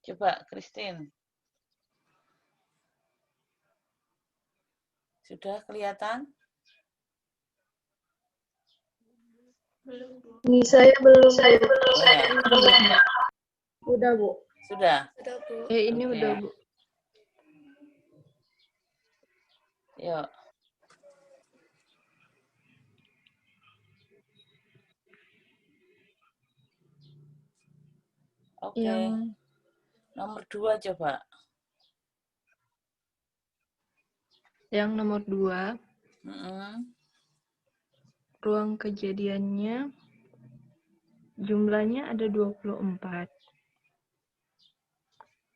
Coba, Christine. Sudah kelihatan? Ini saya belum. Oh, ya. Udah, Bu. Sudah? Sudah, Bu. Ini Oke. udah, Bu. Yuk. Oke. Yang Nomor 2 coba. nomor 2, ruang kejadiannya jumlahnya ada 24.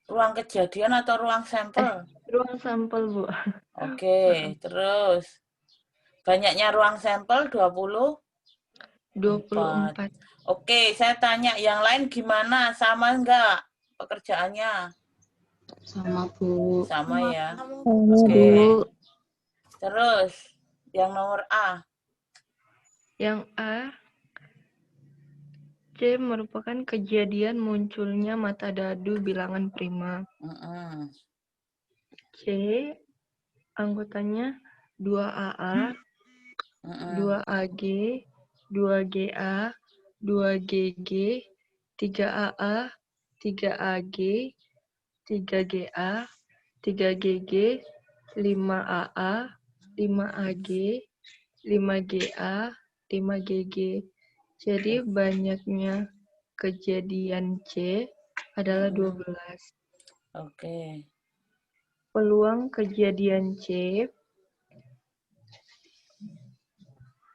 Ruang kejadian atau ruang sampel? Ruang sampel, Bu. Oke, terus. Banyaknya ruang sampel 24. 24. Oke, saya tanya yang lain gimana? Sama enggak pekerjaannya? Sama, Bu. Sama ya. Oke. Oke. Terus, yang nomor A. Yang A, C merupakan kejadian munculnya mata dadu bilangan prima. C, anggotanya 2AA, 2AG, 2GA, 2GG, 3AA, 3AG, 3GA, 3GG, 5AA, 5AG, 5GA, 5GG. Jadi banyaknya kejadian C adalah 12. Oke. Peluang kejadian C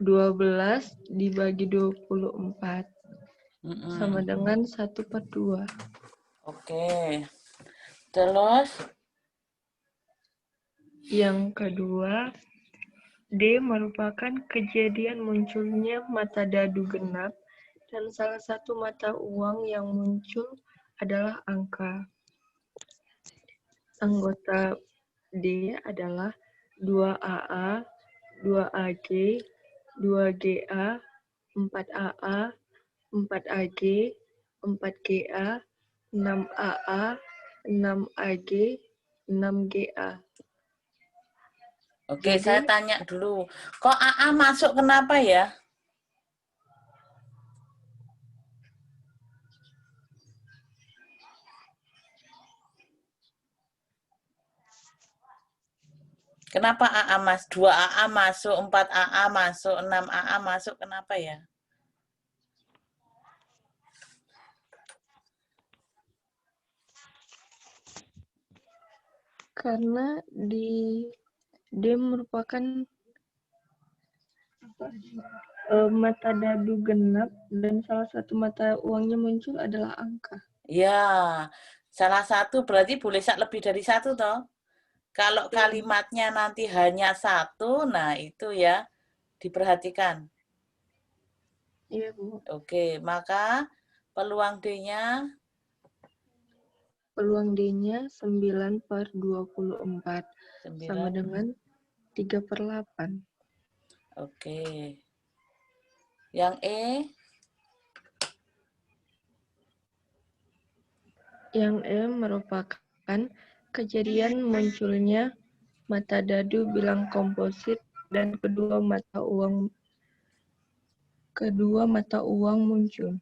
12 dibagi 24 sama dengan 1/2. Oke. Terus? Yang kedua, D merupakan kejadian munculnya mata dadu genap dan salah satu mata uang yang muncul adalah angka. Anggota D adalah 2AA, 2AG, 2GA, 4AA, 4AG, 4GA, 6AA, 6AG, 6GA. Oke, Jadi, saya tanya dulu. Kok AA masuk kenapa ya? Kenapa AA mas? 2 AA masuk, 4 AA masuk, 6 AA masuk, kenapa ya? karena D merupakan mata dadu genap dan salah satu mata uangnya muncul adalah angka. Ya, salah satu berarti boleh lebih dari satu toh. Kalau kalimatnya nanti hanya satu, nah itu ya diperhatikan. Iya, Bu. Oke, maka peluang D-nya? Peluang D-nya 9/24 sama dengan 3/8. Oke. Yang E? Yang E merupakan kejadian munculnya mata dadu bilang komposit dan kedua mata uang muncul.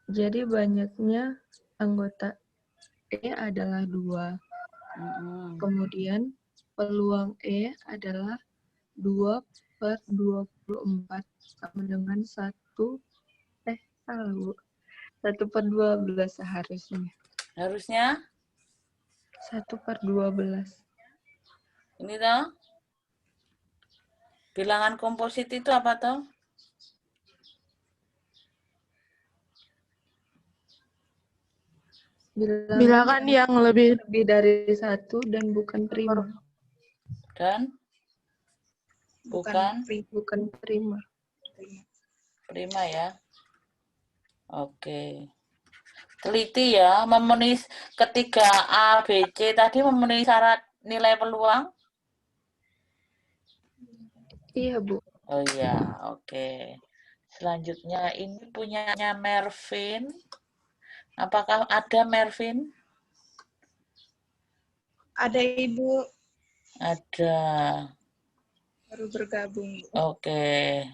Jadi banyaknya anggota E adalah 2. Kemudian peluang E adalah 2/24 sama dengan 1/12 seharusnya. Harusnya? 1/12. Ini toh? Bilangan komposit itu apa toh? Bilangan yang lebih dari 1 dan bukan prima. Dan? Bukan prima. Prima ya. Oke. Teliti ya, memenuhi ketiga A, B, C tadi memenuhi syarat nilai peluang? Iya, Bu. Oh iya, oke. Selanjutnya ini punyanya Mervin. Apakah ada Mervin? Ada Ibu, Ada. baru bergabung. Oke.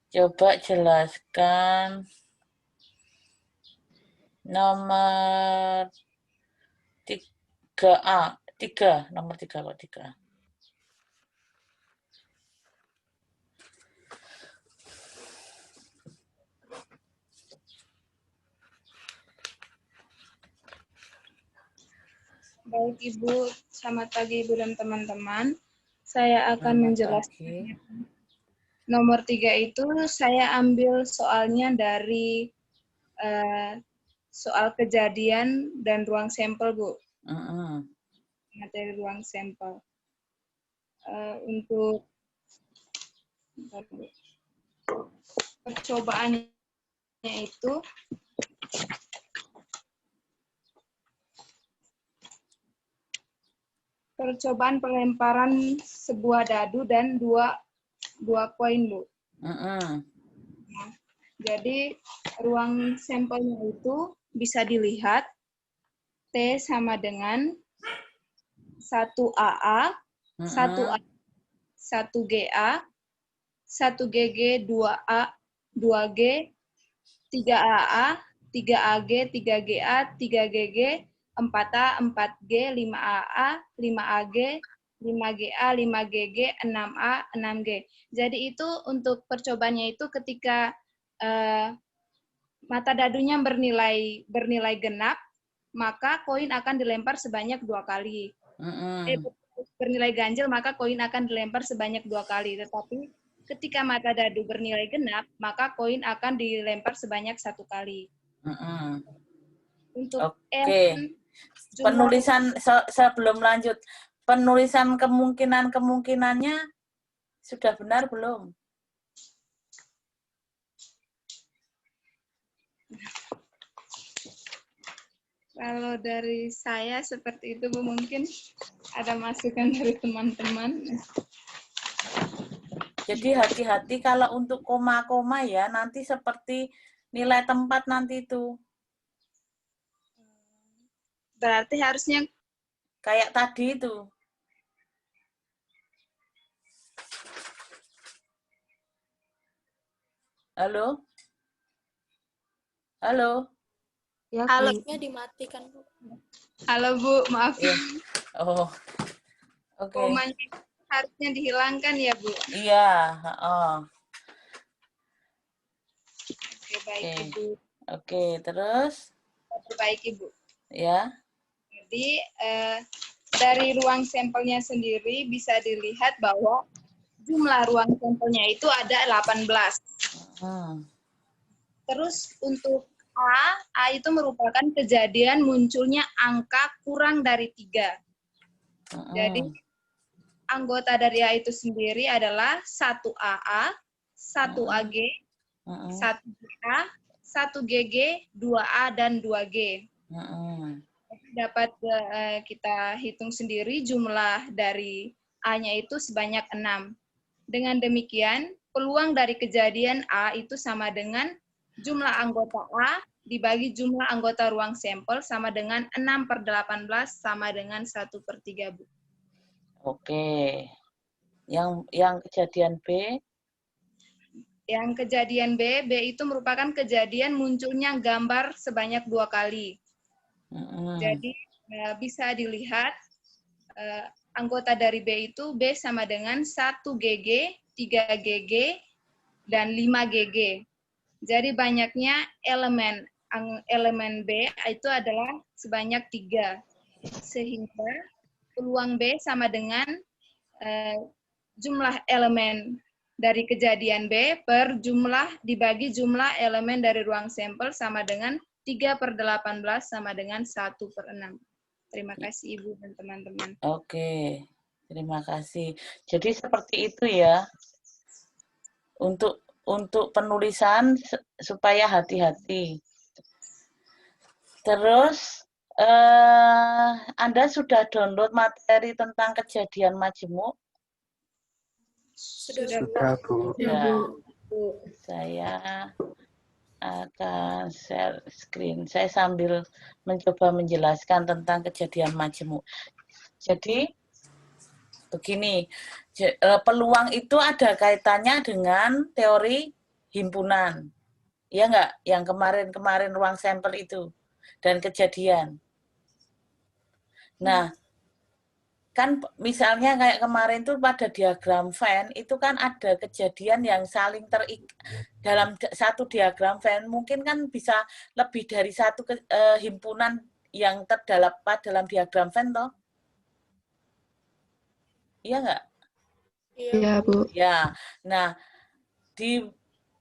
Coba jelaskan nomor 3A. 3, nomor 3 kok 3. Baik Ibu, selamat pagi Ibu dan teman-teman. Saya akan Selamat menjelaskan pagi. nomor 3 itu saya ambil soalnya dari soal kejadian dan ruang sampel Bu. Mm-mm. Materi ruang sampel. Untuk percobaannya itu percobaan pelemparan sebuah dadu dan dua koin, Bu. Mm-mm. Nah, jadi ruang sampelnya itu bisa dilihat T sama dengan 1 AA, 1 A, 1 GA, 1 GG, 2 A, 2 G, 3 AA, 3 AG, 3 GA, 3 GG, 4 A, 4 G, 5 AA, 5 AG, 5 GA, 5 GG, 6 A, 6 G. Jadi itu untuk percobaannya itu ketika mata dadunya bernilai genap, maka koin akan dilempar sebanyak 2 kali. Bernilai ganjil, maka koin akan dilempar sebanyak 2 kali. Tetapi ketika mata dadu bernilai genap, maka koin akan dilempar sebanyak 1 kali. Untuk Oke. Penulisan sebelum lanjut, penulisan kemungkinannya sudah benar belum? Kalau dari saya seperti itu, Bu, mungkin ada masukan dari teman-teman. Jadi hati-hati kalau untuk koma-koma ya, nanti seperti nilai tempat nanti itu. Berarti harusnya kayak tadi itu. Halo? Halo? Ya, halo, Bu. Dimatikan, Bu. halo Bu, maaf. Iya. Oh, oke. Komanya harusnya dihilangkan ya, Bu. Iya. Oh. Oke, baik Ibu. Oke, terus? Perbaiki, Bu. Ya. Jadi dari ruang sampelnya sendiri bisa dilihat bahwa jumlah ruang sampelnya itu ada 18. Terus untuk A itu merupakan kejadian munculnya angka kurang dari 3. Jadi anggota dari A itu sendiri adalah 1 AA, 1 AG, 1 GA, 1 GG, 2 A, dan 2 G. Dapat kita hitung sendiri jumlah dari A-nya itu sebanyak 6. Dengan demikian, peluang dari kejadian A itu sama dengan jumlah anggota A dibagi jumlah anggota ruang sampel sama dengan 6/18 sama dengan 1/3, Bu. Oke. Yang kejadian B? Yang kejadian B itu merupakan kejadian munculnya gambar sebanyak 2 kali. Jadi bisa dilihat anggota dari B itu B sama dengan 1 GG, 3 GG, dan 5 GG. Jadi banyaknya elemen B itu adalah sebanyak 3. Sehingga peluang B sama dengan jumlah elemen dari kejadian B per jumlah dibagi jumlah elemen dari ruang sampel sama dengan 3/18 sama dengan 1/6. Terima kasih Ibu dan teman-teman. Oke, terima kasih. Jadi seperti itu ya. Untuk penulisan supaya hati-hati. Terus Anda sudah download materi tentang kejadian majemuk? Sudah, Bu. Ya, saya akan share screen. Saya sambil mencoba menjelaskan tentang kejadian majemuk. Jadi, begini, peluang itu ada kaitannya dengan teori himpunan. Ya enggak? Yang kemarin ruang sampel itu. Dan kejadian. Nah, kan misalnya kayak kemarin tuh pada diagram Venn itu kan ada kejadian yang saling dalam satu diagram Venn mungkin kan bisa lebih dari satu himpunan yang terdapat dalam diagram Venn toh? Iya nggak? Iya, Bu. Ya, nah di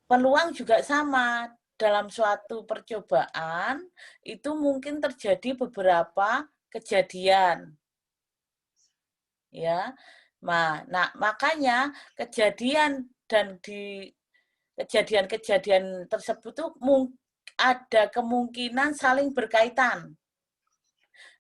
peluang juga sama dalam suatu percobaan itu mungkin terjadi beberapa kejadian. Ya, nah makanya kejadian dan di kejadian-kejadian tersebut tuh ada kemungkinan saling berkaitan,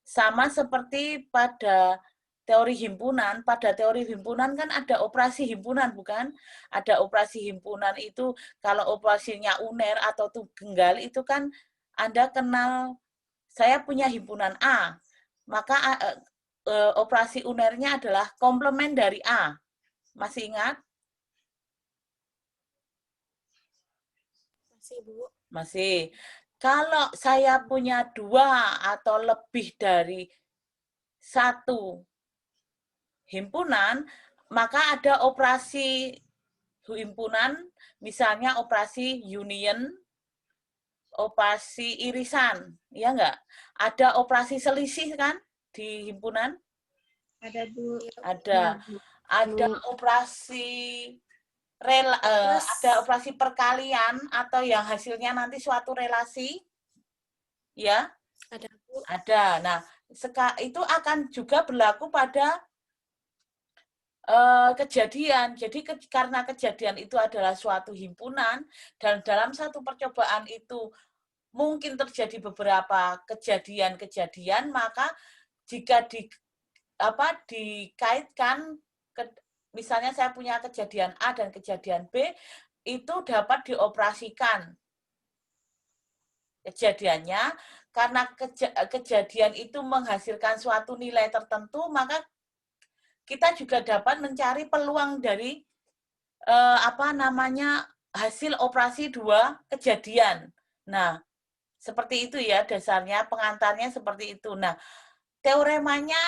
sama seperti pada teori himpunan. Pada teori himpunan kan ada operasi himpunan, bukan? Ada operasi himpunan itu kalau operasinya uner atau tunggal itu kan Anda kenal, saya punya himpunan A, maka operasi unernya adalah komplement dari A. Masih ingat? Masih, Bu. Masih. Kalau saya punya 2 atau lebih dari 1 himpunan, maka ada operasi himpunan, misalnya operasi union, operasi irisan, ya enggak? Ada operasi selisih kan di himpunan? Ada, Bu. Ada. Ada operasi ada operasi perkalian atau yang hasilnya nanti suatu relasi, ya? Ada, Bu. Ada. Nah, itu akan juga berlaku pada kejadian. Jadi karena kejadian itu adalah suatu himpunan dan dalam satu percobaan itu mungkin terjadi beberapa kejadian-kejadian, maka jika dikaitkan misalnya saya punya kejadian A dan kejadian B, itu dapat dioperasikan kejadiannya, karena kejadian itu menghasilkan suatu nilai tertentu, maka kita juga dapat mencari peluang dari hasil operasi 2 kejadian. Nah, seperti itu ya dasarnya, pengantarnya seperti itu. Nah, teoremanya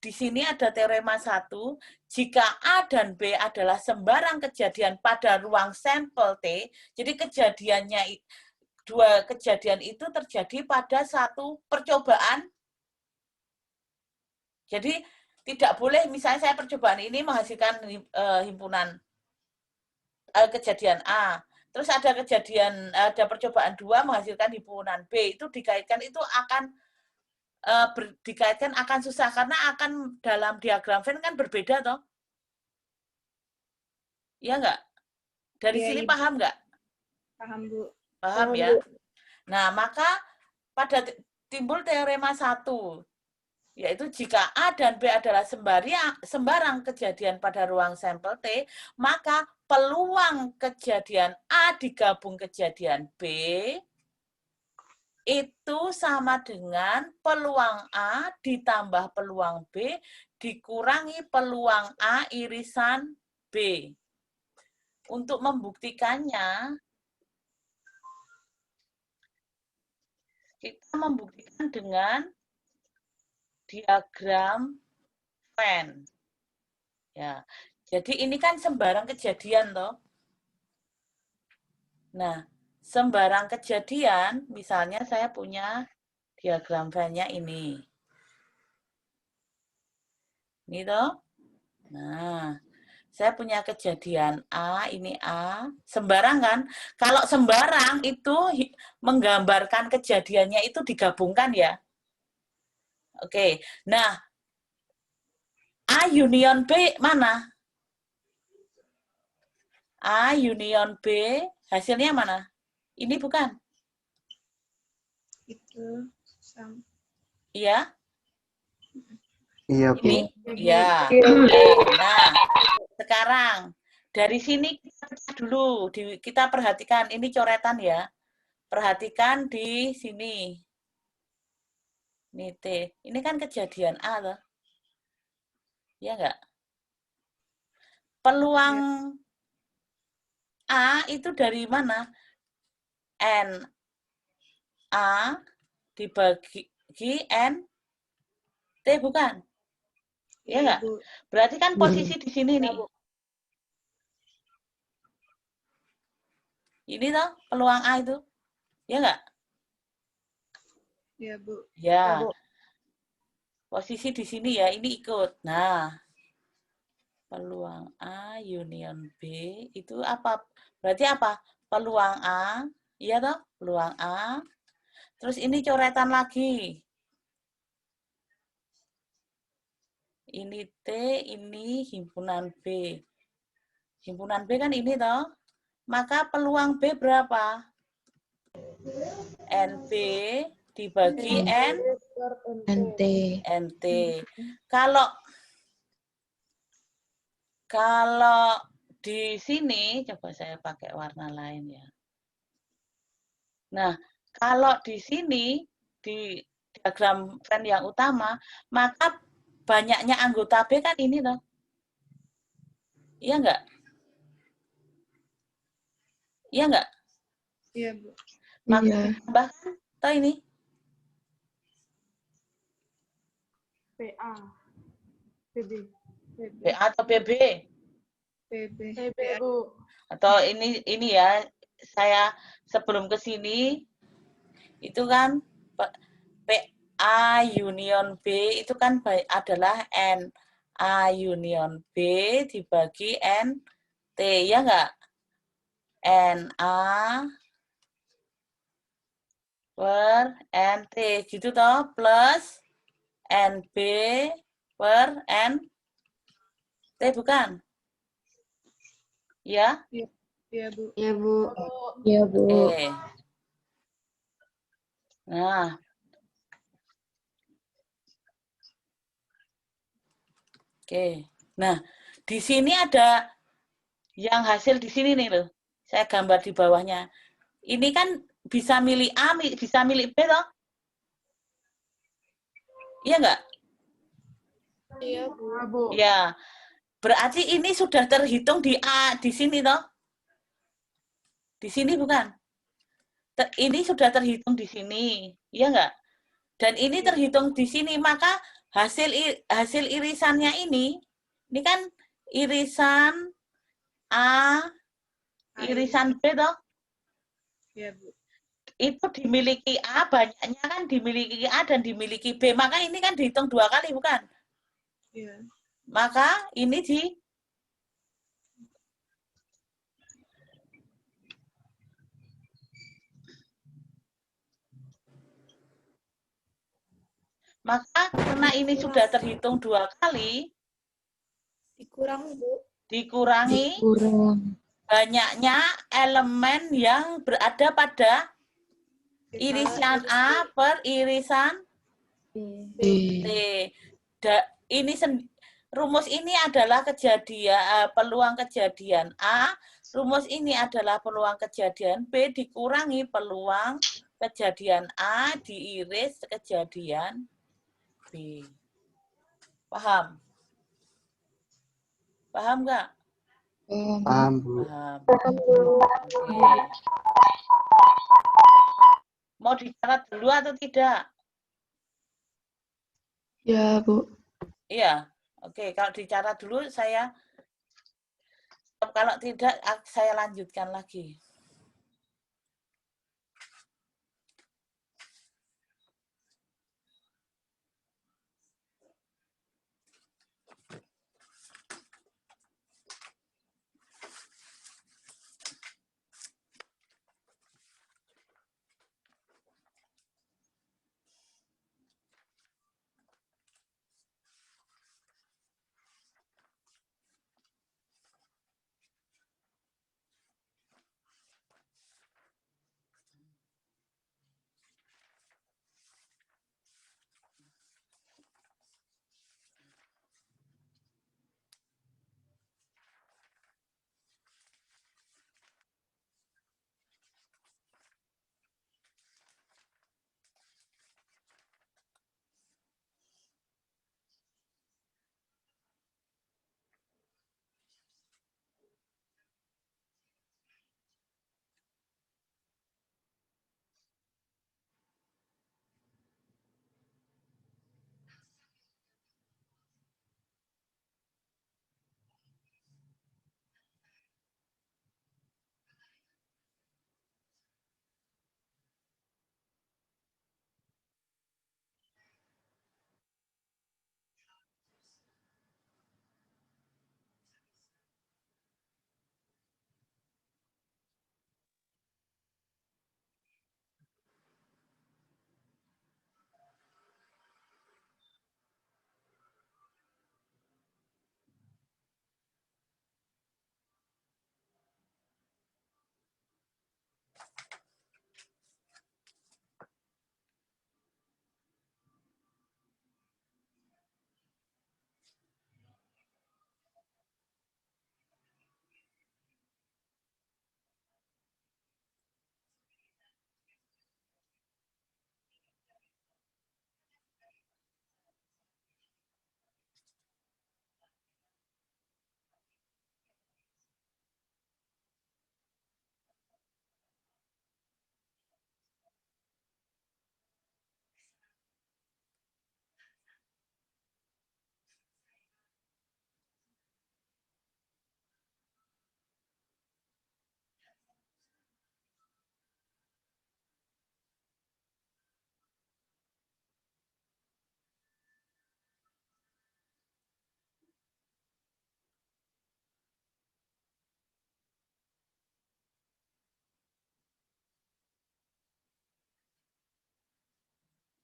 di sini ada teorema 1, jika A dan B adalah sembarang kejadian pada ruang sampel T, jadi kejadiannya 2 kejadian itu terjadi pada satu percobaan. Jadi tidak boleh, misalnya saya percobaan ini menghasilkan himpunan kejadian A, terus ada percobaan 2 menghasilkan himpunan B, itu dikaitkan itu akan dikaitkan akan susah karena akan dalam diagram Venn kan berbeda toh. Iya enggak? Dari Ya, sini Ibu. paham enggak? Paham, Bu. Paham ya? Nah, maka pada timbul teorema 1, yaitu jika A dan B adalah sembarang kejadian pada ruang sampel T, maka peluang kejadian A digabung kejadian B itu sama dengan peluang A ditambah peluang B dikurangi peluang A irisan B. Untuk membuktikannya, kita membuktikan dengan diagram Venn. Ya, jadi ini kan sembarang kejadian toh. Nah, sembarang kejadian, misalnya saya punya diagram Venn-nya ini. Ini toh. Nah, saya punya kejadian A, ini A, sembarang kan? Kalau sembarang itu menggambarkan kejadiannya itu digabungkan ya. Oke, nah A union B mana? A union B hasilnya mana? Ini bukan? Itu sama. Iya? Iya, Bu. Ini? Ya. Nah, Sekarang, dari sini kita pecah dulu. Kita perhatikan, ini coretan ya. Perhatikan di sini. Ini T. Ini kan kejadian A loh. Ya enggak? Peluang A itu dari mana? N. A dibagi N. T bukan? Ya enggak? Berarti kan posisi di sini nih. Ini toh peluang A itu. Ya enggak? Ya, Bu. Ya. Posisi di sini ya, ini ikut. Nah, peluang A union B itu apa? Berarti apa? Peluang A, iya toh? Peluang A. Terus ini coretan lagi. Ini T, ini himpunan B. Himpunan B kan ini toh? Maka peluang B berapa? NB dibagi NT. NT. Kalau di sini, coba saya pakai warna lain ya. Nah, kalau di sini, di diagram Venn yang utama, maka banyaknya anggota B kan ini loh. Iya enggak? Iya enggak? Iya, Bu. Maka Iya. ditambahkan, toh ini. PA. PB. BA atau PB? PB. PB, Bu. Atau ini ya, saya sebelum ke sini, itu kan PA union B itu kan adalah N. A union B dibagi N T, ya enggak? N A per N T, gitu toh, plus N B per N T, bukan? Ya? Iya, Bu. Iya, Bu. Iya, Bu. Oke. Nah, oke. Nah, di sini ada yang hasil di sini nih loh. Saya gambar di bawahnya. Ini kan bisa milih A, bisa milih B loh. Iya enggak? Iya, Bu. Ya. Berarti ini sudah terhitung di A di sini toh? Di sini bukan? Ini sudah terhitung di sini. Iya enggak? Dan ini terhitung di sini, maka hasil irisannya ini kan irisan A, irisan B toh? Iya, Bu. Itu dimiliki A, banyaknya kan dimiliki A dan dimiliki B. Maka ini kan dihitung 2 kali, bukan? Iya. Maka ini maka karena ini sudah terhitung 2 kali, dikurangi Kurang. banyaknya elemen yang berada pada irisan A per irisan B. T. Ini rumus ini adalah peluang kejadian A, rumus ini adalah peluang kejadian B dikurangi peluang kejadian A diiris kejadian B. Paham? Paham nggak? Paham, Bu. Paham. Oke. Mau dicatat dulu atau tidak? Ya, Bu. Iya. Oke, kalau dicatat dulu kalau tidak saya lanjutkan lagi.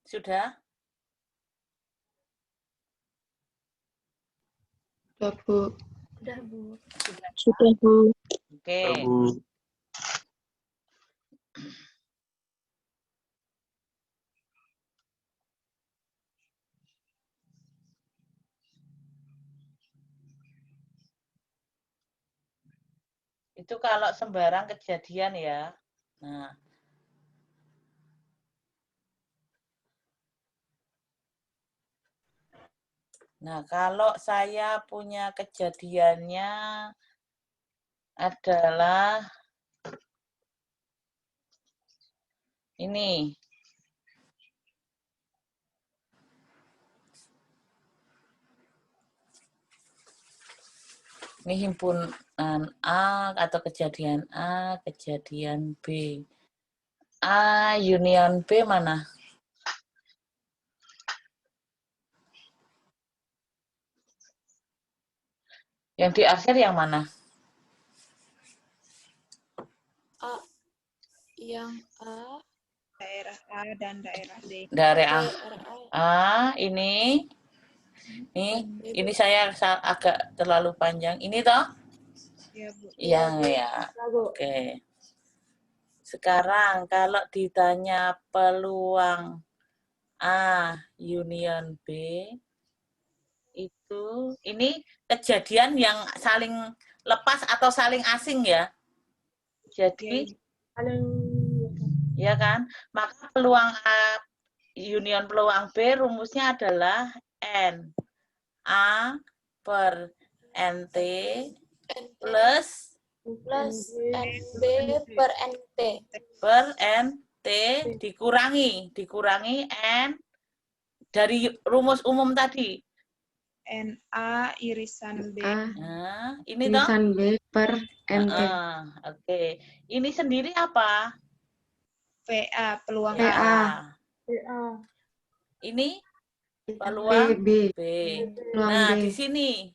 Sudah? Udah, Bu. Udah, Bu. Sudah, Bu. Oke. Itu kalau sembarang kejadian ya. Nah. Nah, kalau saya punya kejadiannya adalah ini. Ini himpunan A atau kejadian A, kejadian B. A union B mana? Yang diarsir yang mana? A. Yang A. Daerah A dan daerah D. Daerah Daerah A. A ini. Ini saya agak terlalu panjang. Ini toh? Ya, Bu. Yang ya. Oke. Sekarang kalau ditanya peluang A union B itu ini kejadian yang saling lepas atau saling asing ya. Jadi ya kan? Maka peluang A union peluang B rumusnya adalah N A per NT plus NB per NT. per NT dikurangi N dari rumus umum tadi. NA irisan B. Nah, ini Irisan B per NT. Oke. Ini sendiri apa? VA, peluang VA. A. Ini peluang B. B. Peluang Nah, B. di sini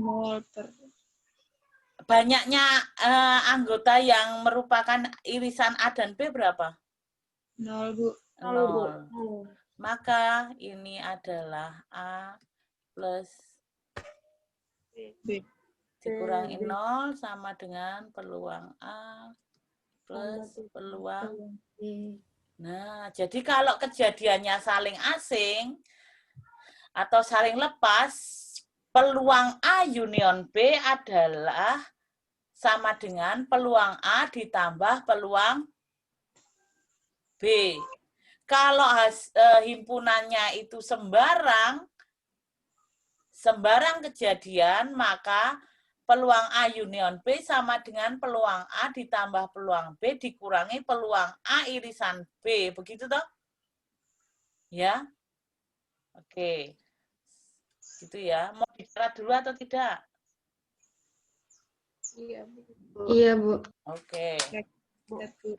Mol per banyaknya anggota yang merupakan irisan A dan B berapa? 0, Bu. 0. Maka ini adalah A plus B. dikurangi 0 sama dengan peluang A plus peluang B. Nah, jadi kalau kejadiannya saling asing atau saling lepas, peluang A union B adalah sama dengan peluang A ditambah peluang B. Kalau himpunannya itu sembarang kejadian, maka peluang A union B sama dengan peluang A ditambah peluang B dikurangi peluang A irisan B. Begitu toh? Ya? Oke. Gitu ya. Mau bicara dulu atau tidak? Iya, Bu. Oke. Oke.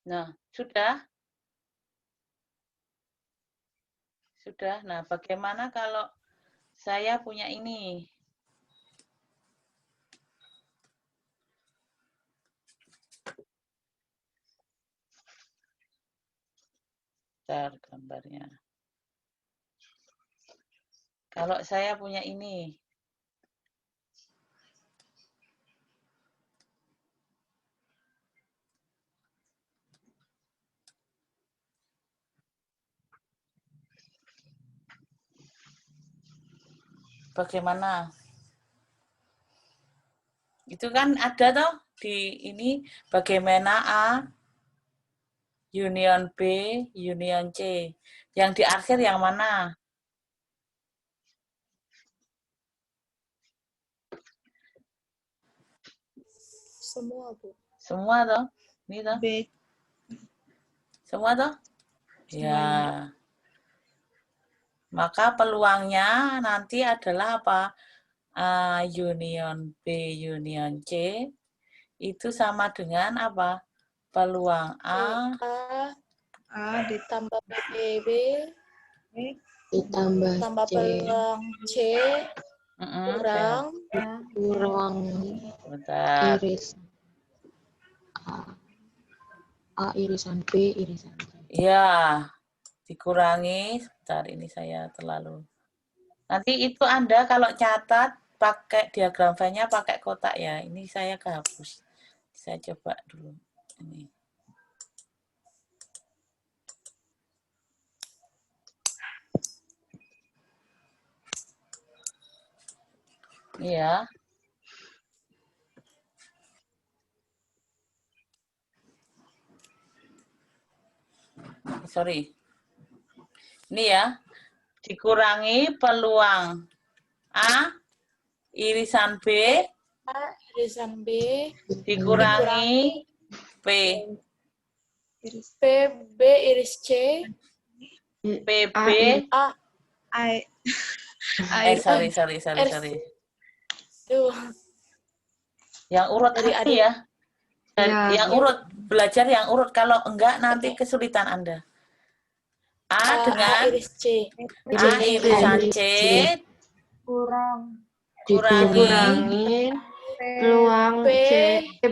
Nah, sudah? Sudah. Nah, bagaimana kalau saya punya ini? Bentar gambarnya. Kalau saya punya ini. Bagaimana? Itu kan ada toh di ini bagaimana A union B union C. Yang di akhir yang mana? Semua, Bu. Semua toh? Ini toh? B. Semua toh? Semuanya. Ya. Maka peluangnya nanti adalah apa? A union B union C itu sama dengan apa? Peluang A A ditambah tambah BB ditambah tambah C peluang C kurang kurang bentar. iris A irisan B irisan C. Ya, dikurangi. Sebentar, ini saya terlalu. Nanti itu Anda kalau catat pakai diagram V-nya pakai kotak ya. Ini saya kehapus. Saya coba dulu. Ini. Iya. Sorry. Ini ya. Dikurangi peluang A irisan B A irisan B dikurangi P. P B iris C PB. A Sorry. Duh, Yang urut dari apa adik. ya? Ya, Yang urut, belajar yang urut. Kalau enggak nanti kesulitan Anda. A dengan A iris C A irisan C dikurangin peluang P C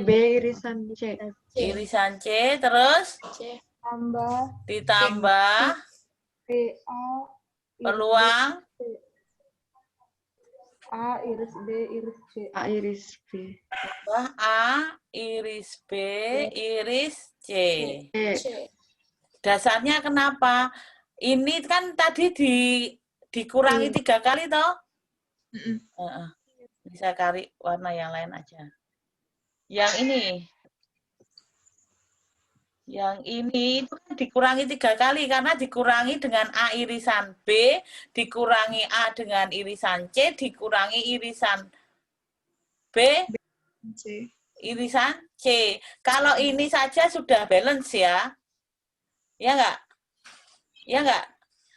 B irisan C irisan C terus C ditambah peluang A iris B tambah A iris B iris C. C Dasarnya kenapa? Ini kan tadi dikurangi 3 kali toh? Bisa cari warna yang lain aja. Yang ini itu kan dikurangi 3 kali karena dikurangi dengan A irisan B, dikurangi A dengan irisan C, dikurangi irisan B, irisan C. Kalau ini saja sudah balance ya. Ya enggak? Ya enggak?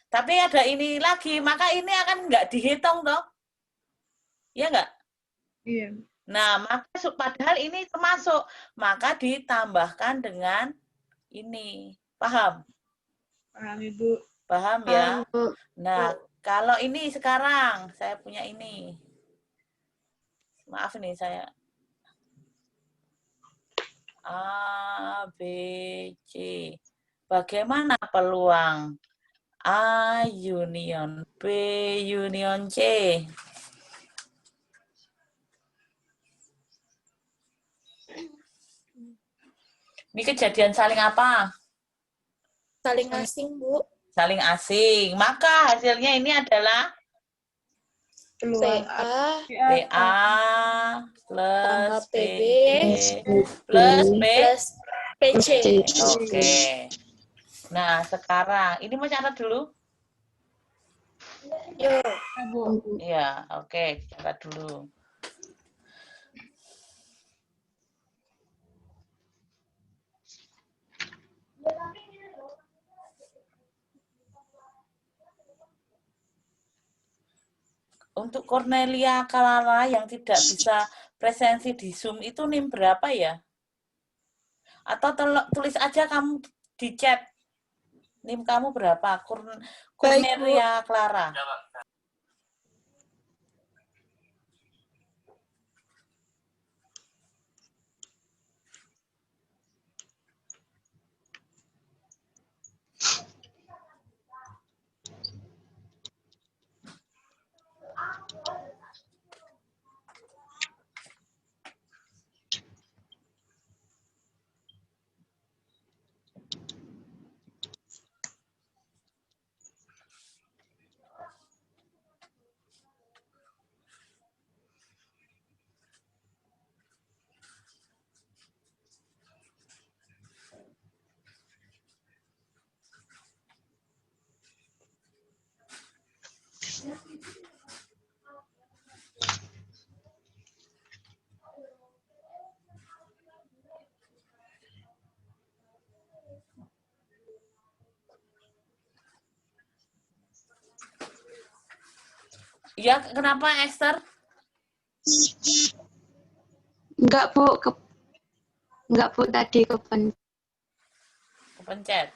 Tapi ada ini lagi, maka ini akan enggak dihitung toh. Ya enggak? Iya. Nah, maka padahal ini termasuk, maka ditambahkan dengan ini. Paham? Paham, Ibu. Paham ya? Nah, kalau ini sekarang saya punya ini. Maaf nih saya. A, B, C. Bagaimana peluang A union B union C? Ini kejadian saling apa? saling asing, Bu. Saling asing. Maka hasilnya ini adalah Peluang PA plus Tambah PB plus P. plus PC. Oke. Nah, sekarang ini mau catat dulu? Yo, Iya, oke, catat dulu. Untuk Cornelia Clara yang tidak bisa presensi di Zoom itu NIM berapa ya? Atau tulis aja kamu di chat. NIM kamu berapa? Kurneria Clara. Ya, kenapa Esther? Enggak, Bu. Enggak, Bu. Tadi Kepencet.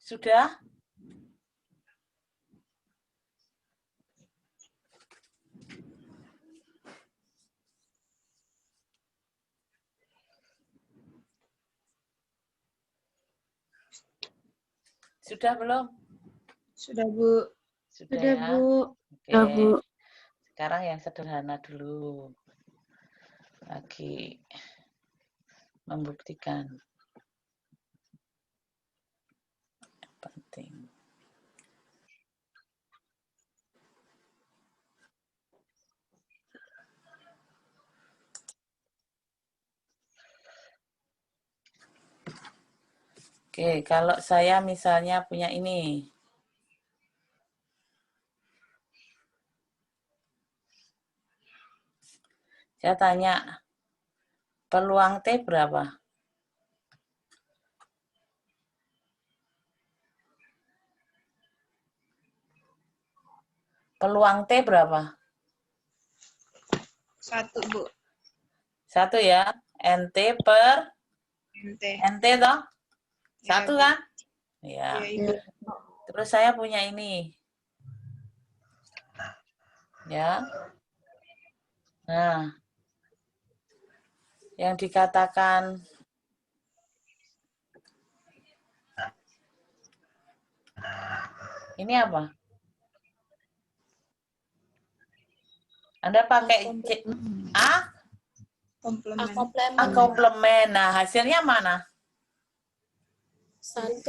Sudah? Sudah belum? Sudah, Bu. Sudah Sudah, ya? Bu. Oke. Sudah, Bu. Sekarang yang sederhana dulu. Lagi membuktikan. Penting. Oke, kalau saya misalnya punya ini. Saya tanya, peluang T berapa? Peluang T berapa? 1, Bu. 1 ya. NT per NT. NT toh? 1 Bu. kan? Iya, Ya. Ibu. Terus saya punya ini. Ya. Nah, yang dikatakan ini apa? Anda pakai A? Komplement. Komplement. Nah, hasilnya mana? 1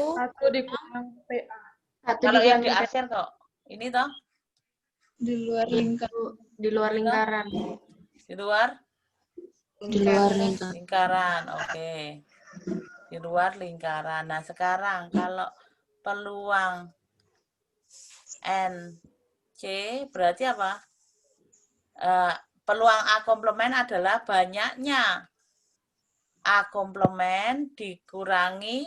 dikurang PA. Kalau yang di akhir kok. Ini toh? Di luar lingkaran. Di luar lingkaran. Di luar? Di luar lingkaran. Lingkaran, oke. Di luar lingkaran. Nah, sekarang kalau peluang NC berarti apa? Peluang A komplement adalah banyaknya A komplement dikurangi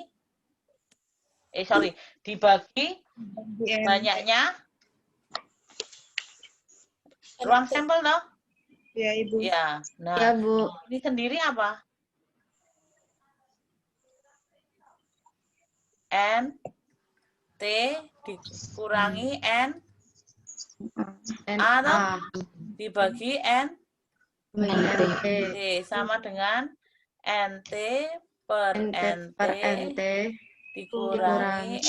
dibagi banyaknya ruang sampel toh? Ya, Ibu. Ya. Nah, Ya, Bu. ini sendiri apa? N T dikurangi N A toh? Dibagi N T sama dengan NT per NT dikurangi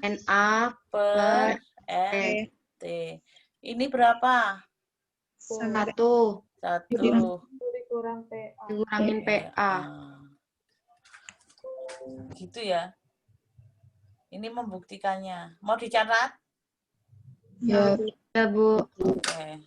NA per NT. Ini berapa? 1. 1. Dikurang PA. Dikurangin PA. Gitu ya. Ini membuktikannya. Mau dicatat? Ya, ya Bu. Oke.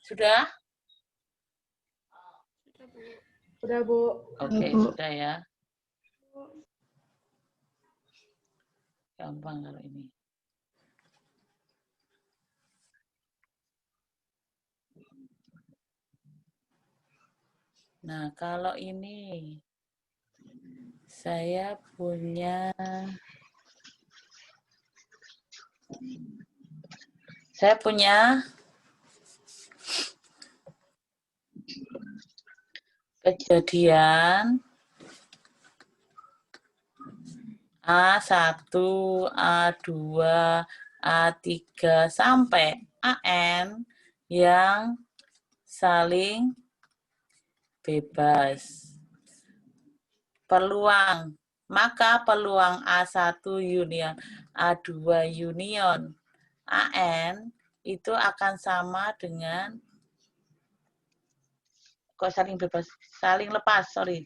Sudah? Udah Bu. Oke, Bu. sudah ya. Gampang kalau ini. Nah, kalau ini saya punya kejadian A1, A2, A3 sampai AN yang saling bebas. Peluang, maka peluang A1 union A2 union AN itu akan sama dengan kok saling bebas, saling lepas, sorry.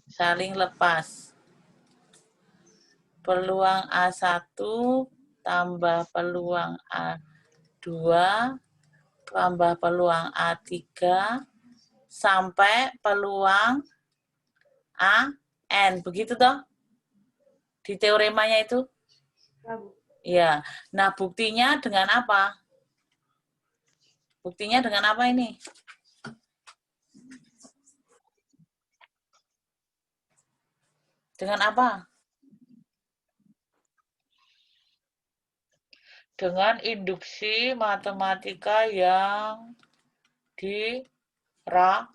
Saling lepas. Peluang A1 tambah peluang A2 tambah peluang A3 sampai peluang AN. Begitu toh? Di teoremanya itu? Iya. Nah, buktinya dengan apa? Buktinya dengan apa ini? Dengan apa? Dengan induksi matematika yang dirapatkan.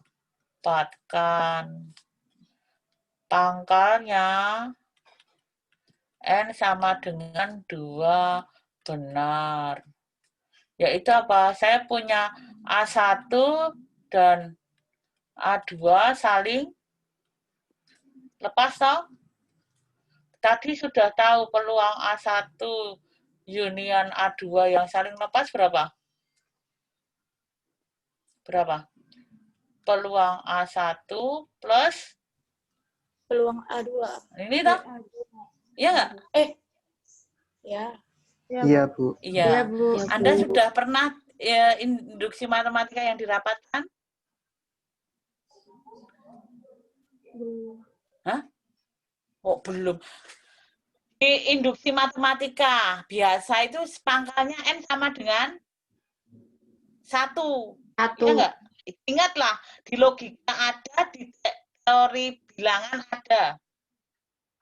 Pangkalnya N sama dengan 2 benar. Yaitu apa? Saya punya A1 dan A2 saling lepas toh? Tadi sudah tahu peluang A1 union A2 yang saling lepas berapa? Berapa? Peluang A1 plus Peluang A2. ini toh? Iya nggak? Ya. Iya Bu. Iya. Bu. Anda sudah pernah ya, induksi matematika yang dirapatkan? Hah? Oh, belum. Di induksi matematika biasa itu pangkalnya N sama dengan 1. Iya enggak? Ingatlah, di logika ada, di teori bilangan ada.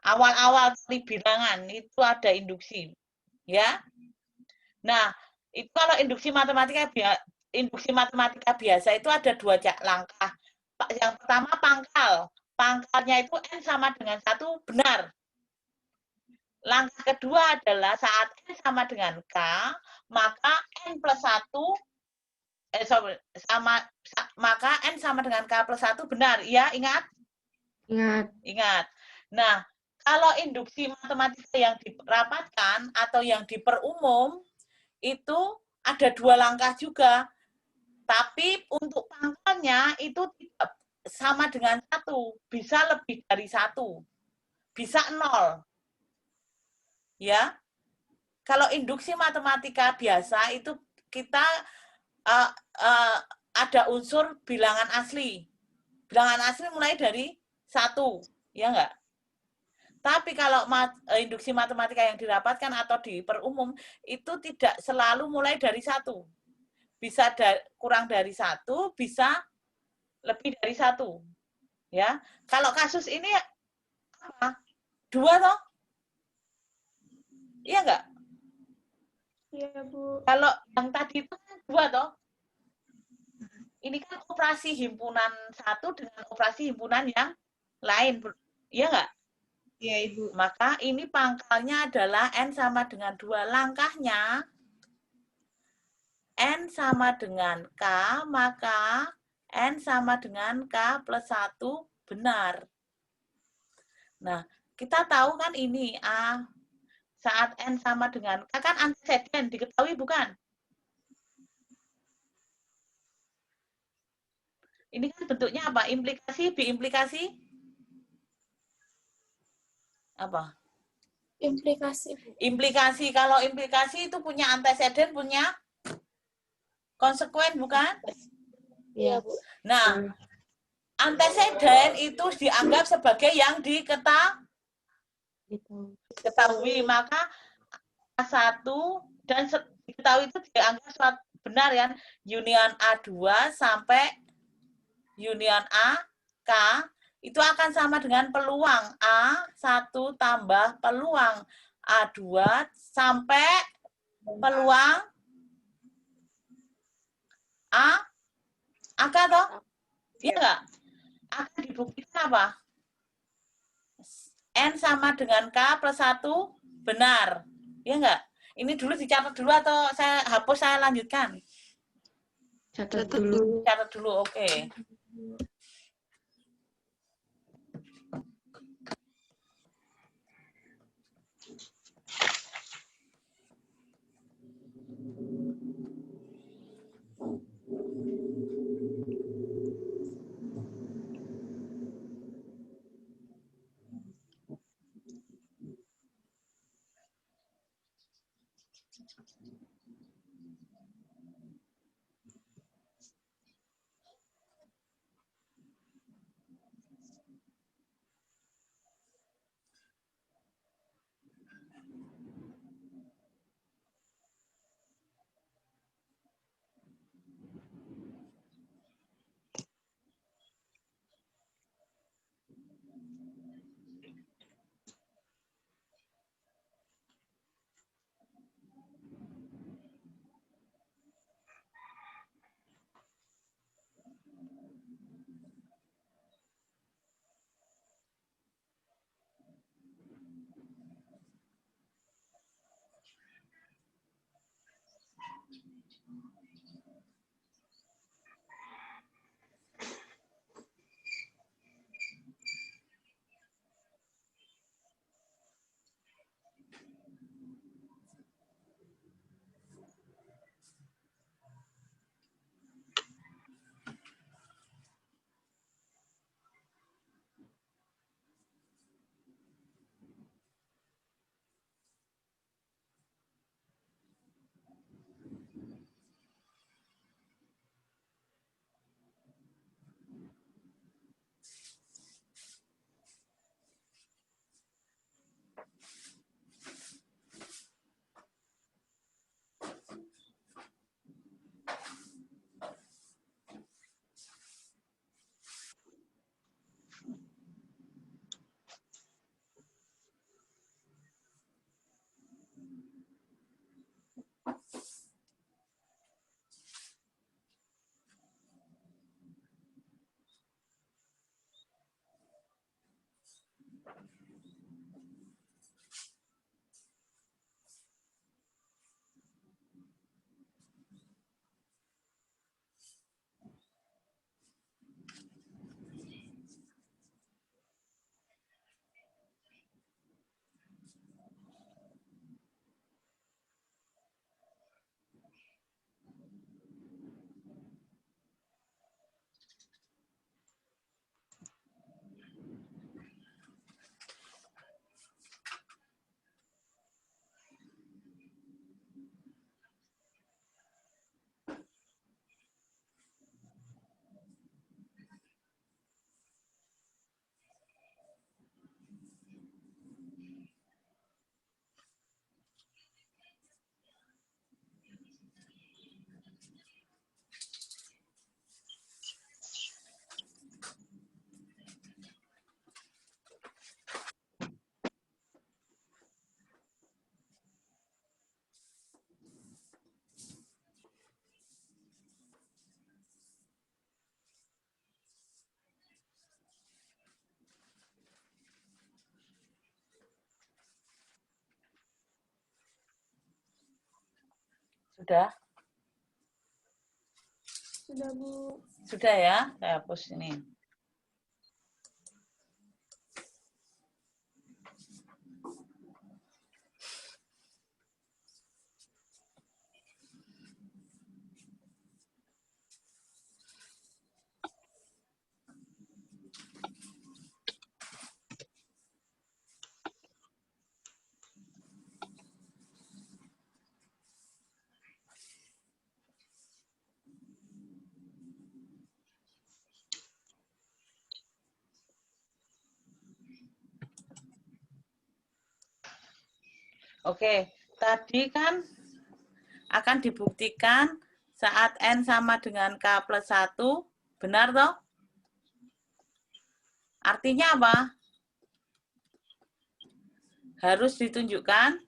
Awal-awal teori bilangan itu ada induksi. Ya. Nah, itu kalau induksi matematika biasa itu ada 2 langkah. Yang pertama pangkal. Pangkalnya itu N sama dengan 1 benar. Langkah kedua adalah saat N sama dengan K, maka N plus 1 maka N sama dengan K plus 1 benar. Ya, ingat? Ingat. Nah, kalau induksi matematika yang dirapatkan atau yang diperumum, itu ada 2 langkah juga. Tapi untuk pangkalnya itu tidak sama dengan 1. Bisa lebih dari 1. Bisa 0. Ya, kalau induksi matematika biasa itu kita ada unsur bilangan asli. Bilangan asli mulai dari 1, ya enggak? Tapi kalau induksi matematika yang dirapatkan atau diperumum itu tidak selalu mulai dari 1. Bisa kurang dari 1, bisa lebih dari 1. Ya. Kalau kasus ini apa? 2 toh? Iya enggak? Iya, Bu. Kalau yang tadi itu kan 2 toh? Ini kan operasi himpunan 1 dengan operasi himpunan yang lain. Iya enggak? Iya, Ibu. Maka ini pangkalnya adalah N sama dengan 2. Langkahnya N sama dengan K, maka N sama dengan K plus 1 benar. Nah, kita tahu kan ini A saat N sama dengan K kan anteseden, diketahui bukan? Ini kan bentuknya apa? Implikasi, biimplikasi? Apa? Implikasi. Implikasi. Kalau implikasi itu punya anteseden, punya konsekuen, bukan? Iya, Bu. Nah, anteseden itu dianggap sebagai yang diketahui. Maka A1 dan diketahui itu dianggap benar ya. Union A2 sampai union AK itu akan sama dengan peluang A1 tambah peluang A2 sampai peluang AK toh? Iya enggak? Akan dibuktikan apa? N sama dengan K plus 1 benar. Iya enggak? Ini dulu dicatat dulu atau saya hapus, saya lanjutkan? Catat dulu. Catat dulu, oke. Sudah? Sudah, Bu. Sudah ya? Saya hapus ini. Oke, tadi kan akan dibuktikan saat N sama dengan K plus 1, benar toh? Artinya apa? Harus ditunjukkan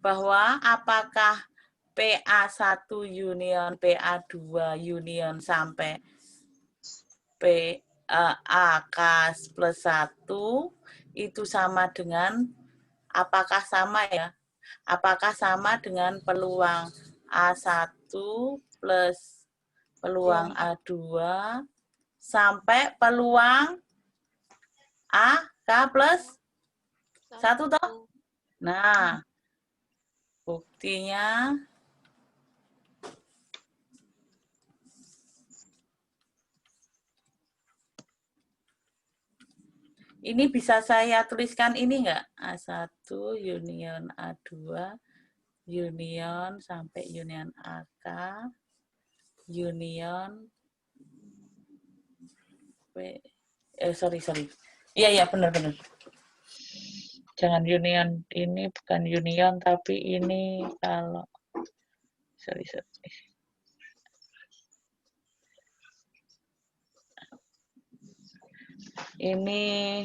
bahwa apakah PA1 union PA2 union sampai PAK plus 1 itu sama dengan, apakah sama ya? Apakah sama dengan peluang A1 plus peluang A2 sampai peluang AK plus 1 toh? Nah, buktinya ini bisa saya tuliskan ini enggak? A1 union A2 union sampai union AK union sorry. Iya benar. Jangan union, ini bukan union tapi ini kalau sorry. Ini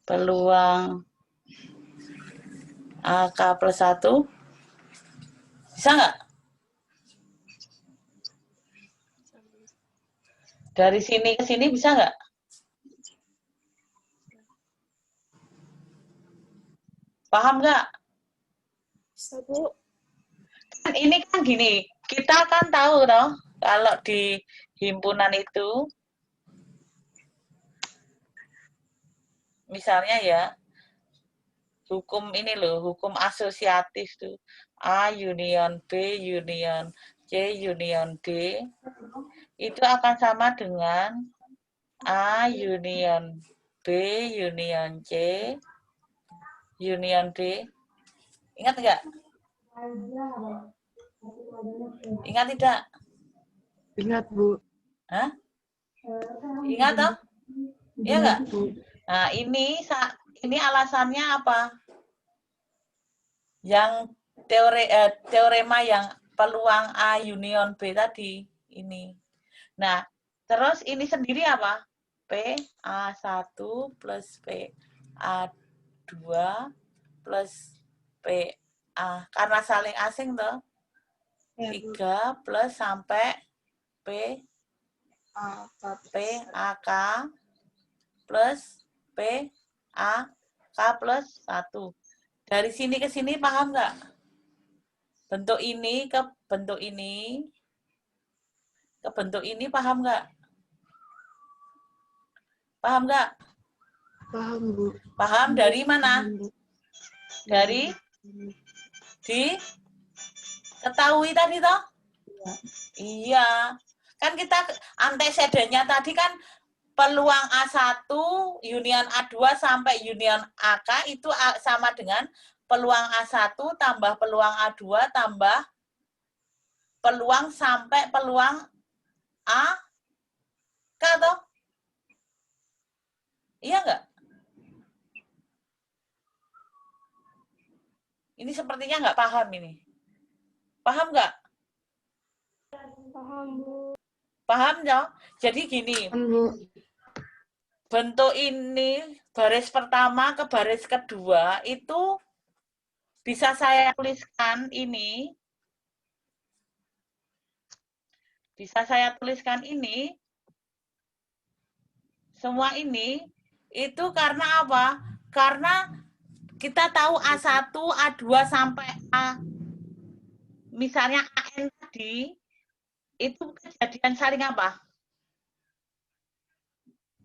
peluang AK plus 1. Bisa nggak? Dari sini ke sini bisa nggak? Paham nggak? Bisa, Bu. Ini kan gini, kita kan tahu toh, kalau di himpunan itu, misalnya ya, hukum ini loh, hukum asosiatif tuh, A union B union C union D, itu akan sama dengan A union B union C union D. Ingat nggak? Ingat tidak? Ingat, Bu. Hah? Ingat toh? Iya nggak? Nah, ini alasannya apa? Yang teorema yang peluang A union B tadi ini. Nah, terus ini sendiri apa? PA1 plus PA2 plus PA, karena saling asing toh. 3 plus sampai PAK plus PAK plus 1. Dari sini ke sini paham nggak? Bentuk ini ke bentuk ini, ke bentuk ini paham nggak? Paham nggak? Paham, Bu. Paham dari mana? Dari ketahui tadi toh? Iya. Kan kita antecedennya tadi kan peluang A1 union A2 sampai union AK itu sama dengan peluang A1 tambah peluang A2 tambah peluang sampai peluang AK toh? Iya nggak? Ini sepertinya nggak paham ini. Paham nggak? Paham, Bu. Paham ya? Jadi gini, bentuk ini, baris pertama ke baris kedua, itu bisa saya tuliskan ini. Bisa saya tuliskan ini. Semua ini, itu karena apa? Karena kita tahu A1, A2 sampai A, misalnya AN tadi, itu kejadian saling apa?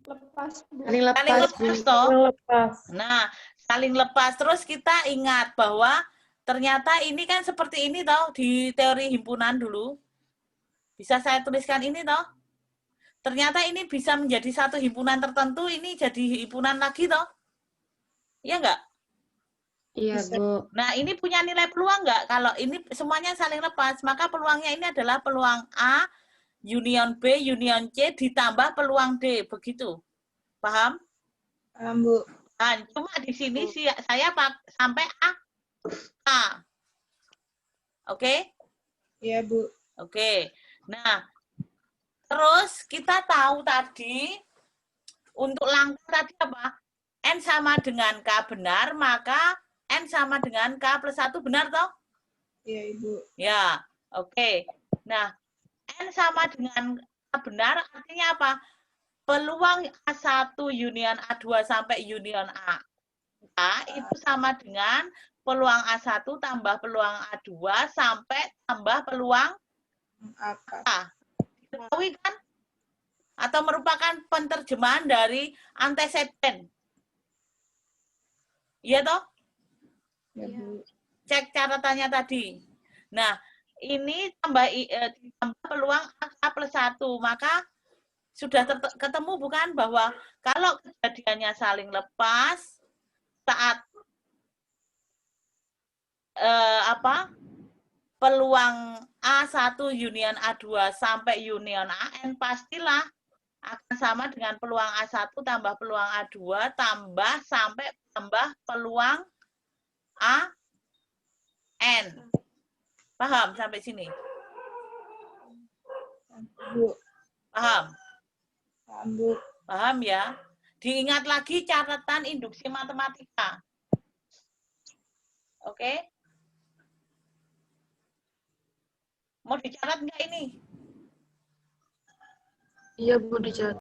Lepas, Bu. Saling Saling lepas, Bu. lepas toh. Lepas. Nah, saling lepas. Terus kita ingat bahwa ternyata ini kan seperti ini toh di teori himpunan dulu. Bisa saya tuliskan ini toh. Ternyata ini bisa menjadi satu himpunan tertentu, ini jadi himpunan lagi toh. Iya enggak? Iya, Bu. Nah, ini punya nilai peluang enggak? Kalau ini semuanya saling lepas, maka peluangnya ini adalah peluang A, union B, union C, ditambah peluang D. Begitu. Paham? Paham, Bu. Nah, cuma di sini sih saya sampai A. Oke? Iya, Bu. Oke. Nah, terus kita tahu tadi untuk langkah tadi apa? N sama dengan K benar, maka N sama dengan K plus 1 benar toh? Iya, Ibu. Ya, oke. Nah, N sama dengan K benar artinya apa? Peluang A1 union A2 sampai union A itu sama dengan peluang A1 tambah peluang A2 sampai tambah peluang Apa? A. Diketahui kan? Atau merupakan penerjemahan dari anteseden. Iya toh? Ya, Bu. Cek catatannya tadi. Nah, ini ditambah peluang A plus 1. Maka sudah ketemu bukan bahwa kalau kejadiannya saling lepas saat peluang A1 union A2 sampai union AN pastilah akan sama dengan peluang A1 tambah peluang A2 tambah peluang AN. Paham sampai sini? Bu. Paham? Paham, Bu. Paham ya? Diingat lagi catatan induksi matematika. Oke? Mau dicatat nggak ini? Iya, Bu, dicatat.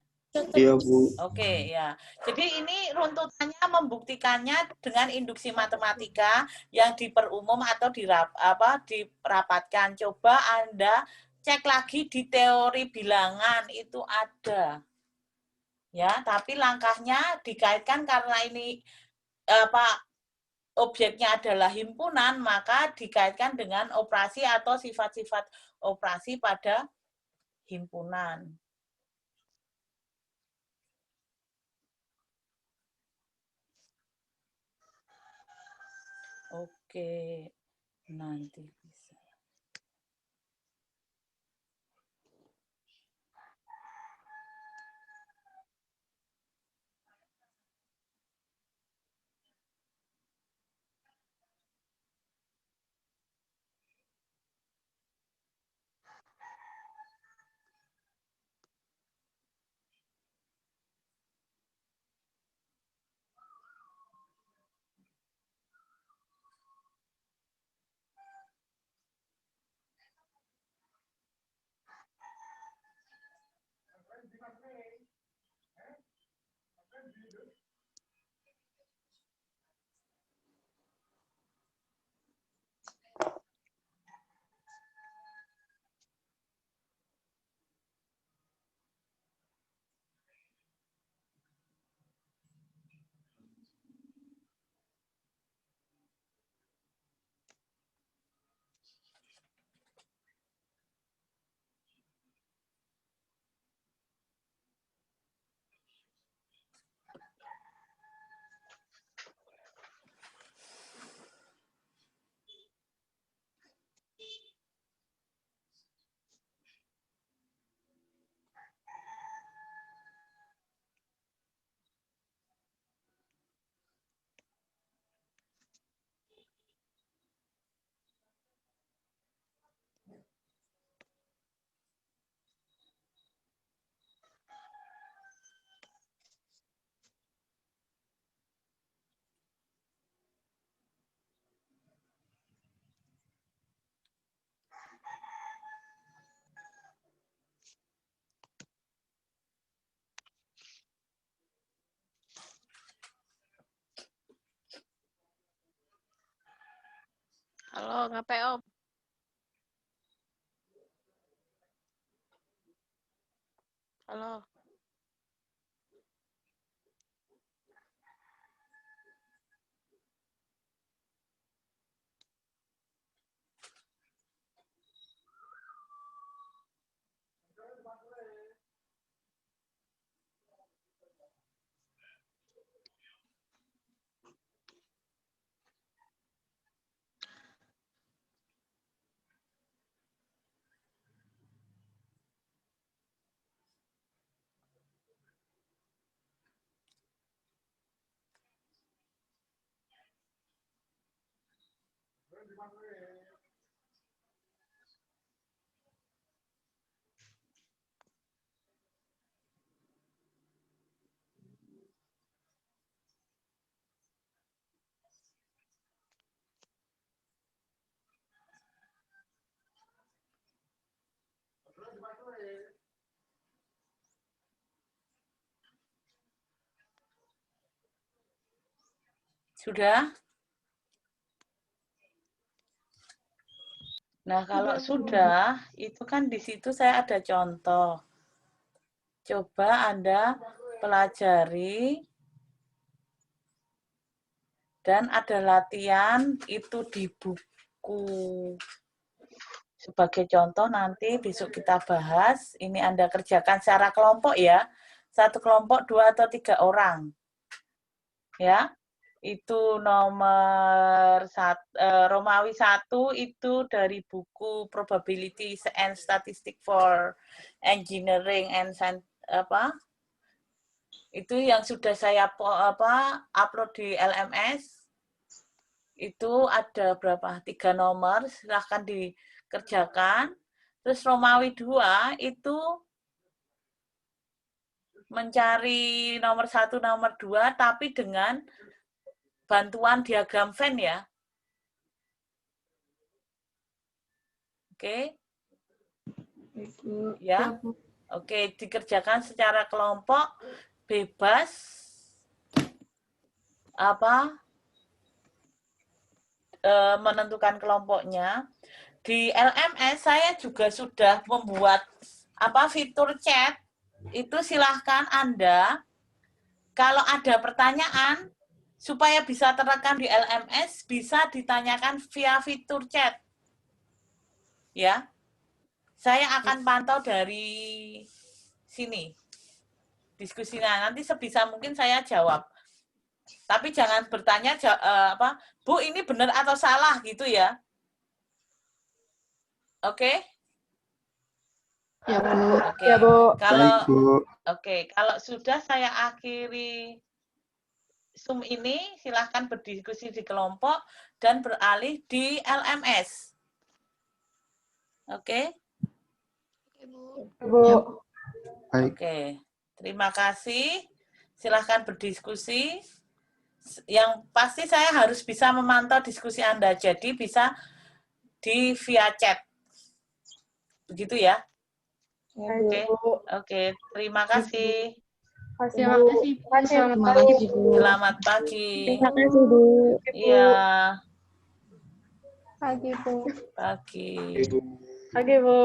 Iya, Bu. Oke, ya. Jadi ini runtutannya membuktikannya dengan induksi matematika yang diperumum atau dirapatkan. Coba Anda cek lagi di teori bilangan itu ada. Ya, tapi langkahnya dikaitkan karena ini objeknya adalah himpunan, maka dikaitkan dengan operasi atau sifat-sifat operasi pada himpunan. Oke, nanti bisa. ngapain Om? Halo. Sudah? Nah, kalau sudah, itu kan di situ saya ada contoh. Coba Anda pelajari dan ada latihan itu di buku. Sebagai contoh nanti besok kita bahas, ini Anda kerjakan secara kelompok ya. Satu kelompok 2 atau 3 orang. Ya. Itu nomor Romawi 1 itu dari buku Probabilities and Statistics for Engineering and Science itu yang sudah saya upload di LMS. Itu ada berapa? 3 nomor, silahkan dikerjakan. Terus Romawi 2 itu mencari nomor 1, nomor 2 tapi dengan bantuan diagram Venn ya. Oke. Ya. Oke, dikerjakan secara kelompok bebas menentukan kelompoknya. Di LMS saya juga sudah membuat fitur chat. Itu silahkan Anda kalau ada pertanyaan supaya bisa terekam di LMS, bisa ditanyakan via fitur chat. Ya. Saya akan pantau dari sini. Diskusinya nanti sebisa mungkin saya jawab. Tapi jangan bertanya Bu, ini benar atau salah gitu ya. Oke? Ya, Bu. Oke. Ya, Bu. Kalau sudah saya akhiri Zoom ini, silahkan berdiskusi di kelompok dan beralih di LMS. Oke? Bu. Oke. Terima kasih. Silahkan berdiskusi. Yang pasti saya harus bisa memantau diskusi Anda. Jadi bisa via chat. Begitu ya? Oke. Terima kasih. Terima kasih Bu. Selamat pagi, Bu. Selamat pagi. Terima kasih Bu. Iya. Pagi Bu. Pagi. Pagi, Bu.